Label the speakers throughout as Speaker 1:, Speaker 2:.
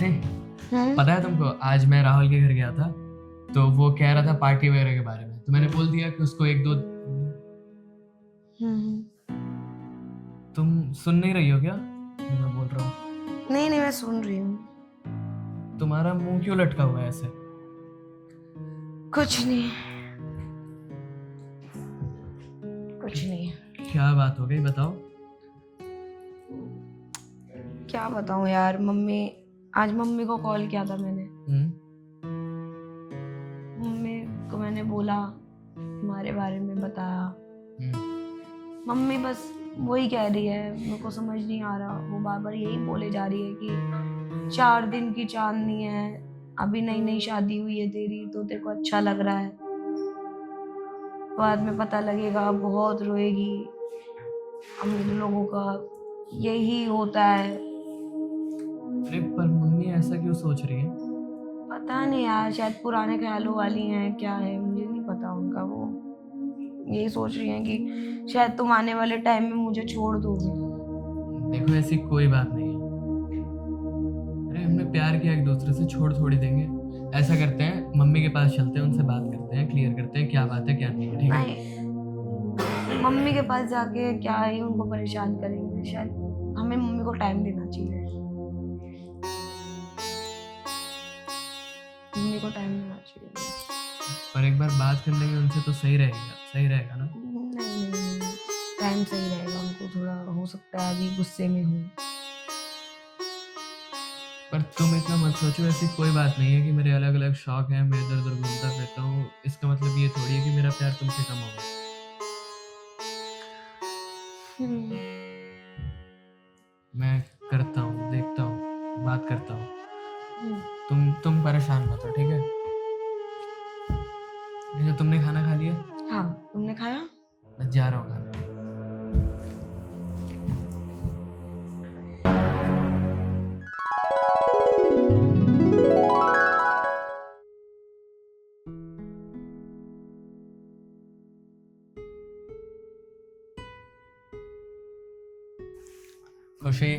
Speaker 1: खुशी, पता है तुमको आज मैं राहुल के घर गया था तो वो कह रहा था पार्टी वगैरह के बारे में, तो मैंने बोल दिया कि उसको एक दो। तुम सुन नहीं रही हो क्या जो मैं बोल रहा हूँ?
Speaker 2: नहीं नहीं, मैं सुन रही हूँ।
Speaker 1: तुम्हारा मुंह क्यों लटका हुआ है ऐसे?
Speaker 2: कुछ नहीं, कुछ नहीं।
Speaker 1: क्या बात हो गई बताओ।
Speaker 2: क्या बताऊं यार, आज मम्मी को कॉल किया था मैंने। मम्मी को मैंने बोला, तुम्हारे बारे में बताया। मम्मी बस वही कह रही है, मेरे को समझ नहीं आ रहा। वो बार बार यही बोले जा रही है कि 4 दिन की चांदनी है, अभी नई नई शादी हुई है तेरी, तो तेरे को अच्छा लग रहा है, बाद में पता लगेगा बहुत रोएगी। अमीर लोगों का यही होता है।
Speaker 1: अरे पर मम्मी ऐसा क्यों सोच रही है?
Speaker 2: पता नहीं यार, शायद पुराने ख्यालों वाली हैं, क्या है मुझे नहीं पता उनका। वो यही सोच रही हैं कि शायद तुम आने वाले टाइम में मुझे छोड़ दोगे।
Speaker 1: देखो ऐसी कोई बात नहीं है। अरे हमने प्यार किया एक दूसरे से, छोड़ थोड़ी देंगे। ऐसा करते हैं, मम्मी के पास चलते हैं, उनसे बात करते हैं, क्लियर करते हैं क्या बात है क्या नहीं है, ठीक है?
Speaker 2: नहीं, मम्मी के पास जाके क्या ही उनको परेशान करेंगे। शायद हमें मम्मी को टाइम देना चाहिए। मम्मी को टाइम देना चाहिए।
Speaker 1: पर एक बार बात कर लेंगे उनसे तो सही रहेगा ना?
Speaker 2: नहीं, टाइम सही रहेगा। उनको थोड़ा हो सकता है अभी गुस्से में हूँ।
Speaker 1: पर तुम इतना मत सोचो, ऐसी कोई बात नहीं है कि मेरे अलग अलग शौक हैं, मैं इधर उधर घूमता फिरता हूँ, इसका मतलब ये थोड़ी है कि मेरा प्यार तुमसे कम होगा। मैं करता हूँ, देखता हूँ, बात करता हूँ। तुम परेशान मत हो, ठीक है? ये जो तुमने खाना खा लिया?
Speaker 2: हाँ, तुमने खाया?
Speaker 1: मैं जा रहा हूँ खाना। खुशी,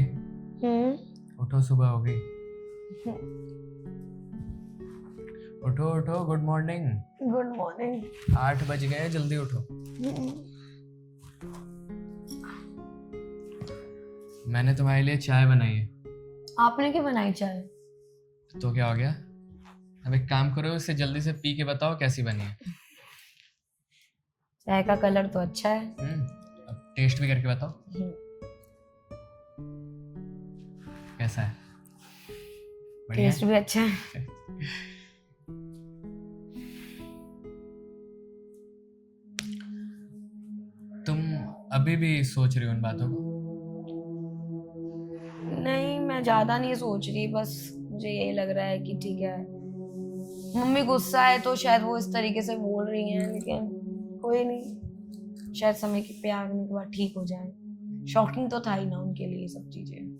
Speaker 1: उठो, सुबह हो गई। उठो उठो, गुड मॉर्निंग।
Speaker 2: Good morning.
Speaker 1: 8 बज गए, जल्दी उठो। मैंने तुम्हारे लिए चाय बनाई है।
Speaker 2: आपने क्यों बनाई चाय?
Speaker 1: तो क्या हो गया? अब एक काम करो, इसे जल्दी से पी के बताओ कैसी बनी है।
Speaker 2: चाय का कलर तो अच्छा है।
Speaker 1: अब टेस्ट भी करके बताओ कैसा है। बढ़िया
Speaker 2: टेस्ट भी अच्छा है।
Speaker 1: तुम अभी भी सोच रही हो उन बातों को?
Speaker 2: नहीं, मैं ज्यादा नहीं सोच रही, बस मुझे यही लग रहा है कि ठीक है, मम्मी गुस्सा है तो शायद वो इस तरीके से बोल रही हैं, लेकिन कोई नहीं, शायद समय पे आने के बाद ठीक हो जाए। शॉकिंग तो था ही ना उनके लिए सब चीजें।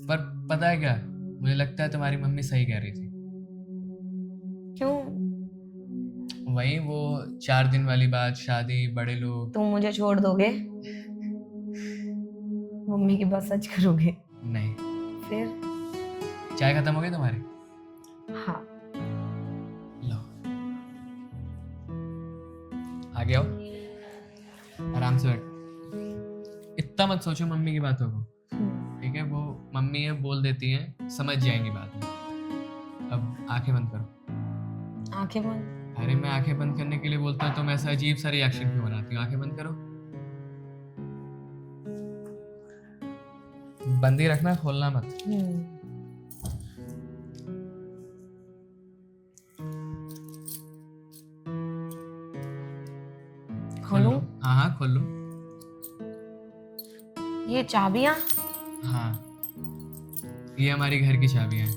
Speaker 1: पर पता है क्या, मुझे लगता है तुम्हारी मम्मी सही कह रही थी।
Speaker 2: क्यों?
Speaker 1: वही वो 4 दिन वाली बात, शादी, बड़े लोग।
Speaker 2: तुम मुझे छोड़ दोगे? मम्मी की बात सच करोगे?
Speaker 1: नहीं।
Speaker 2: फिर?
Speaker 1: चाय खत्म हो गई तुम्हारी?
Speaker 2: हाँ।
Speaker 1: लो, आगे आओ, आराम से बैठ। इतना मत सोचो मम्मी की बातों को, ठीक है? वो मम्मी है, बोल देती हैं, समझ जाएंगी बाद में। अब आंखें बंद करो।
Speaker 2: आंखें बंद?
Speaker 1: अरे मैं आंखें बंद करने के लिए बोलता हूँ तुम ऐसा अजीब सा रिएक्शन क्यों बनाती हो? आंखें बंद करो। बंद ही रखना, खोलना मत।
Speaker 2: खोलूं?
Speaker 1: हाँ हाँ खोल लो।
Speaker 2: ये चाबियां?
Speaker 1: हाँ, ये हमारी घर की चाबियां हैं।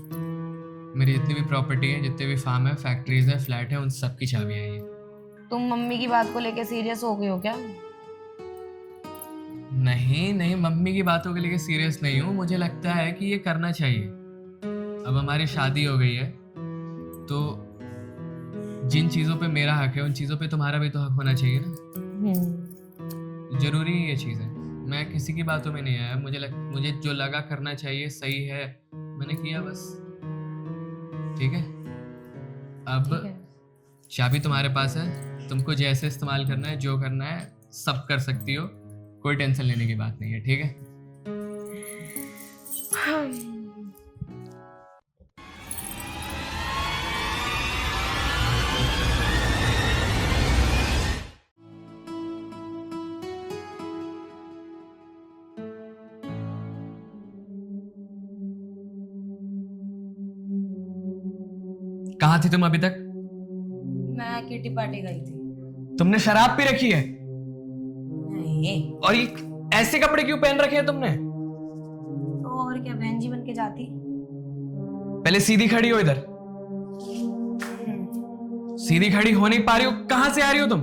Speaker 1: मेरी जितनी भी प्रॉपर्टी है, जितने भी फार्म है, फैक्ट्रीज है, फ्लैट है, उन सब की चाबियां हैं ये।
Speaker 2: तुम मम्मी की बात को लेके सीरियस हो गए हो क्या?
Speaker 1: नहीं नहीं, मम्मी की बातों के लिए सीरियस नहीं हूँ, मुझे लगता है कि ये करना चाहिए। अब हमारी शादी हो गई है तो जिन चीजों पे मेरा हक है उन चीजों पे तुम्हारा भी तो हक होना चाहिए ना। जरूरी है ये चीजें। मैं किसी की बातों में नहीं आया। मुझे जो लगा करना चाहिए सही है, मैंने किया बस। ठीक है, अब
Speaker 2: ठीक है।
Speaker 1: चाबी तुम्हारे पास है, तुमको जैसे इस्तेमाल करना है, जो करना है सब कर सकती हो, कोई टेंशन लेने की बात नहीं है। ठीक है? कहाँ थी तुम अभी तक?
Speaker 2: मैं किटी पार्टी गई थी।
Speaker 1: तुमने शराब पी रखी है?
Speaker 2: नहीं।
Speaker 1: और ये ऐसे कपड़े क्यों पहन रखे हैं तुमने?
Speaker 2: तो और क्या, बहन जी बन के जाती।
Speaker 1: पहले सीधी खड़ी हो इधर। सीधी खड़ी हो नहीं पा रही हो, कहां से आ रही हो तुम?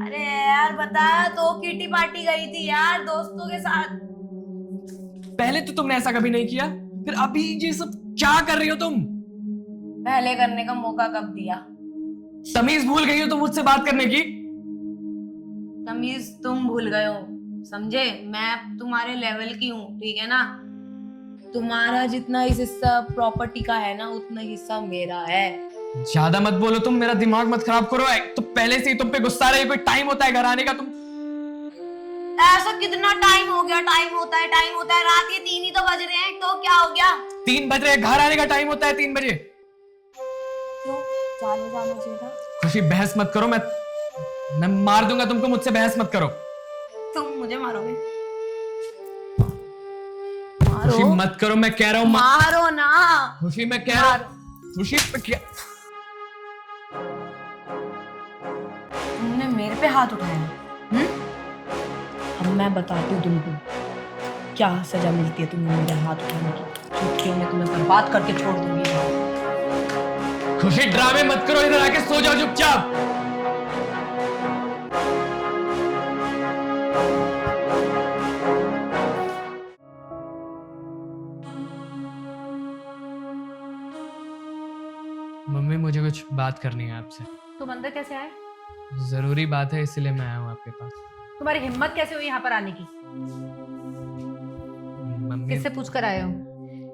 Speaker 2: अरे यार बता, तो किटी पार्टी गई थी यार दोस्तों के साथ।
Speaker 1: पहले तो तुमने ऐसा कभी नहीं किया, फिर अभी ये सब क्या कर रही हो तुम?
Speaker 2: पहले करने का मौका कब दिया?
Speaker 1: तमीज भूल गई हो तुम मुझसे बात करने की?
Speaker 2: तमीज तुम भूल गए हो, समझे? मैं तुम्हारे लेवल की हूँ, ठीक है ना? तुम्हारा जितना इस हिस्सा प्रॉपर्टी का है ना, उतना हिस्सा मेरा है।
Speaker 1: ज्यादा मत बोलो तुम, मेरा दिमाग मत खराब करो। तो पहले से ही तुम पे गुस्सा रही, कोई टाइम होता है घर आने का? तुम
Speaker 2: ऐसा कितना टाइम हो गया? टाइम होता है, रात के 3 ही तो बज रहे हैं, तो क्या हो गया?
Speaker 1: 3 बज रहे, घर आने का टाइम होता है 3 बजे।
Speaker 2: क्यों? 4 बजे आना चाहिए था।
Speaker 1: खुशी बहस मत करो, मैं मार दूंगा तुमको, मुझसे बहस मत करो।
Speaker 2: तुम मुझे मारोगे?
Speaker 1: खुशी
Speaker 2: मारो,
Speaker 1: मत करो, मैं कह रहा हूँ
Speaker 2: मारो ना।
Speaker 1: खुशी मैं कह रहा हूँ, खुशी क्या?
Speaker 2: तुमने मेरे पे हाथ उठाया। अब मैं बताती हूँ तुमको क्या सजा मिलती है तुम्हें मेरे हाथ उठाने की। चुटकियों में तुम्हें बर्बाद करके छोड़ दूंगी।
Speaker 1: खुशी ड्रामे मत करो, इधर आके सो जाओ चुपचाप। मम्मी मुझे कुछ बात करनी है आपसे।
Speaker 3: तुम अंदर कैसे आए?
Speaker 1: जरूरी बात है, इसलिए मैं आया हूँ आपके पास।
Speaker 3: तुम्हारी हिम्मत कैसे हुई यहाँ पर आने की?
Speaker 1: मम्मी
Speaker 3: किससे पूछ कर आए हो?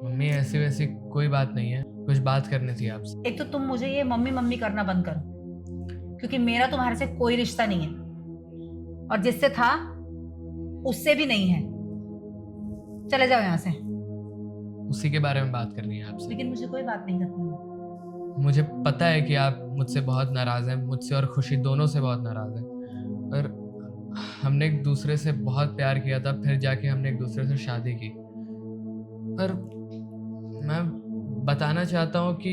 Speaker 1: मम्मी ऐसी वैसी कोई बात नहीं है, कुछ बात करनी थी आपसे।
Speaker 3: एक तो तुम मुझे ये मम्मी मम्मी करना बंद करो, क्योंकि मेरा तुम्हारे से कोई रिश्ता नहीं है, और जिससे था उससे भी नहीं है। चले जाओ यहाँ से।
Speaker 1: उसी के बारे में बात करनी है आपसे।
Speaker 3: लेकिन मुझे कोई बात नहीं करनी है।
Speaker 1: मुझे पता है कि आप मुझसे बहुत नाराज हैं, मुझसे और खुशी दोनों से बहुत नाराज हैं। और हमने एक दूसरे से बहुत प्यार किया था, फिर जाके हमने एक दूसरे से शादी की। पर मैं बताना चाहता हूँ कि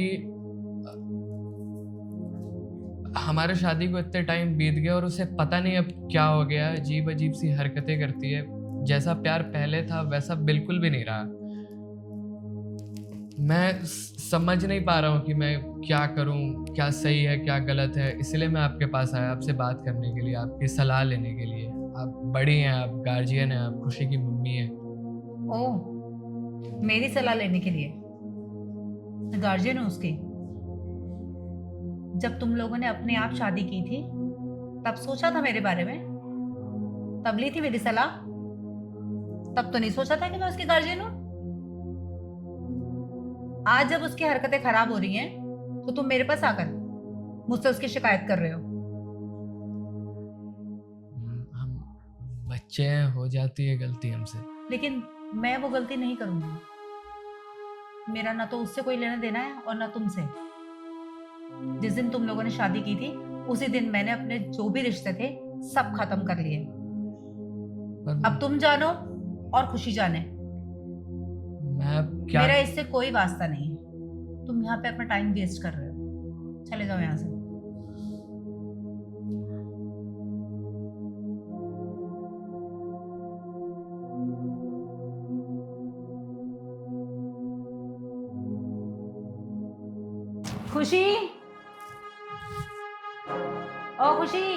Speaker 1: हमारे शादी को इतने टाइम बीत गया और उसे पता नहीं अब क्या हो गया। अजीब अजीब सी हरकतें करती है, जैसा प्यार पहले था वैसा बिल्कुल भी नहीं रहा। मैं समझ नहीं पा रहा हूँ कि मैं क्या करूँ, क्या सही है क्या गलत है। इसलिए मैं आपके पास आया, आपसे बात करने के लिए, आपकी सलाह लेने के लिए। आप बड़ी हैं, आप गार्जियन हैं, आप खुशी की मम्मी हैं।
Speaker 3: ओह, मेरी सलाह लेने के लिए? मैं गार्जियन हूँ उसकी? जब तुम लोगों ने अपने आप शादी की थी तब सोचा था मेरे बारे में? तब ली थी मेरी सलाह? तब तो नहीं सोचा था कि मैं उसकी गार्जियन हूँ। आज जब उसकी हरकतें खराब हो रही हैं तो तुम मेरे पास आकर मुझसे उसकी शिकायत कर रहे हो।
Speaker 1: हम बच्चे हैं, हो जाती है गलती हमसे।
Speaker 3: लेकिन मैं वो गलती नहीं करूंगी। मेरा ना तो उससे कोई लेना देना है और ना तुमसे। जिस दिन तुम लोगों ने शादी की थी उसी दिन मैंने अपने जो भी रिश्ते थे सब खत्म कर लिए। अब तुम जानो और खुशी जाने,
Speaker 1: मैं क्या?
Speaker 3: मेरा इससे कोई वास्ता नहीं है। तुम यहाँ पे अपना टाइम वेस्ट कर रहे हो। चले जाओ यहाँ से। खुशी, ओ खुशी,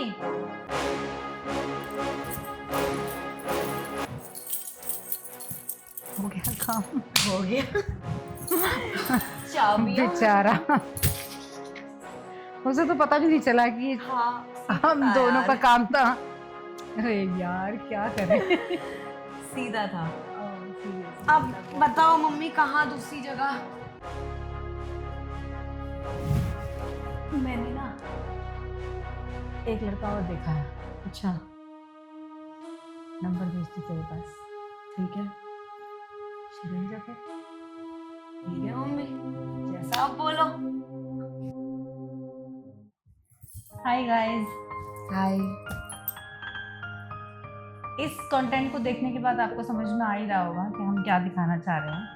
Speaker 3: हो गया काम?
Speaker 2: हो गया। चाबियां।
Speaker 3: बेचारा, उसे तो पता भी नहीं चला कि
Speaker 2: हाँ,
Speaker 3: हम दोनों का काम था। अरे यार क्या करें।
Speaker 2: सीधा था।
Speaker 3: सीरियस।
Speaker 2: अब बताओ मम्मी, कहाँ दूसरी जगह?
Speaker 3: मैंने ना एक लड़का और देखा है,
Speaker 2: अच्छा,
Speaker 3: नंबर भेजती तेरे पास।
Speaker 2: ठीक है।
Speaker 3: शिरीन जो है,
Speaker 2: ठीक है मम्मी, जैसा आप बोलो।
Speaker 3: Hi guys.
Speaker 2: हाय।
Speaker 3: इस कंटेंट को देखने के बाद आपको समझ में आ ही रहा होगा कि हम क्या दिखाना चाह रहे हैं।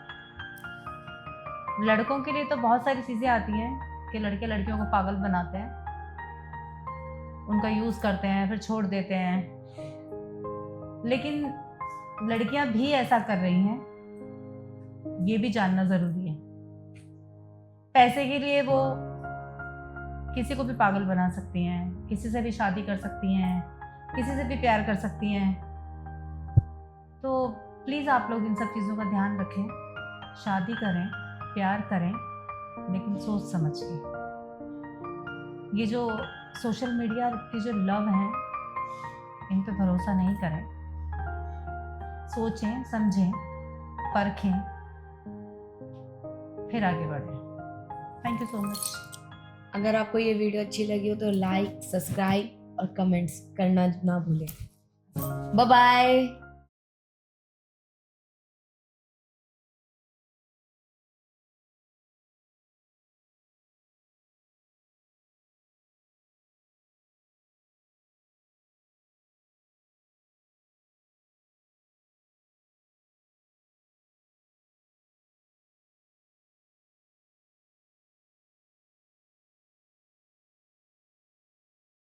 Speaker 3: लड़कों के लिए तो बहुत सारी चीज़ें आती हैं कि लड़के लड़कियों को पागल बनाते हैं, उनका यूज़ करते हैं, फिर छोड़ देते हैं। लेकिन लड़कियां भी ऐसा कर रही हैं, ये भी जानना ज़रूरी है। पैसे के लिए वो किसी को भी पागल बना सकती हैं, किसी से भी शादी कर सकती हैं, किसी से भी प्यार कर सकती हैं। तो प्लीज़ आप लोग इन सब चीज़ों का ध्यान रखें। शादी करें, प्यार करें, लेकिन सोच समझ के। ये जो सोशल मीडिया की जो लव है, इन पे भरोसा नहीं करें। सोचें, समझें, परखें, फिर आगे बढ़ें। Thank you so much.
Speaker 2: अगर आपको ये वीडियो अच्छी लगी हो तो लाइक, सब्सक्राइब और कमेंट्स करना ना भूलें। Bye bye.